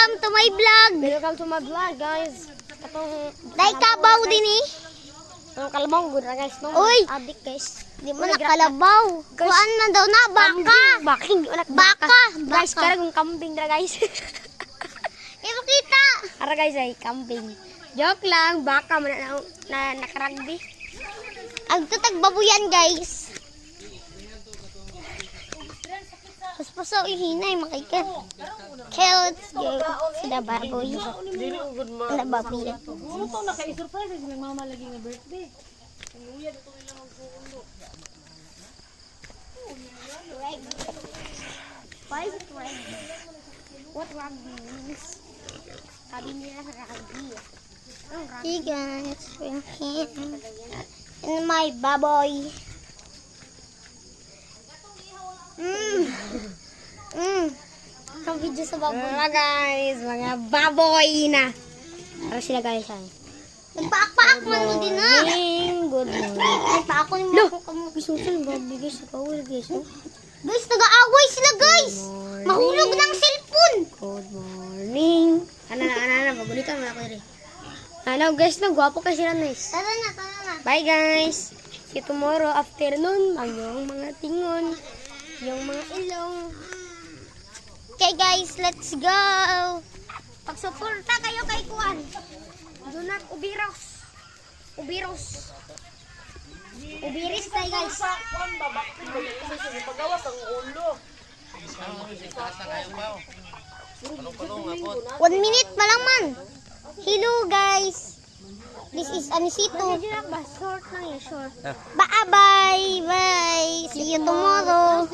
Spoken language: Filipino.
welcome to my vlog. Welcome to my vlog, guys. Katong Day kabaw din eh. ang kalabaw good na guys, no? Uy! Adik guys. Di mo nakalabaw. Kuan man daw na, baka. Baking anak Baka. Guys, Baka. karang kambing dra guys. Ito kita. Ara guys ay kambing. Joke lang, baka man na nakaragbi. Ang tutag babuyan guys. Paspasaw ihinay makaikan. Okay, let's go. Sila baboy. Sila baboy. Ano to naka-surprise si mama lagi nga birthday. What rugby means? Sabi nila rugby. Hey guys, we're here. And my baboy. Ang video sa baboy. Mga guys, mga baboy na. Para sila guys ay. Nagpaak-paak man mo din na. Good morning. Nagpaak ko ni Lo! mo kamo. Gusto ko yung baboy guys. Kawal guys. Oh. Guys, nag-aaway sila guys. Mahulog ng cellphone. Good morning. Ana, bagulito mo ako rin. Hello guys, gwapo kasi sila guys. Tara na. Bye guys. See you tomorrow afternoon. Ang yung mga tingon. Yung mga ilong. Okay guys, let's go. Pagsuporta kayo kay Kuan. Do not ubiros. Ubiros. Ubiris tayo guys. One minute pa lang man. Hello guys. This is Anisito. Short lang yung short. Bye. See you tomorrow.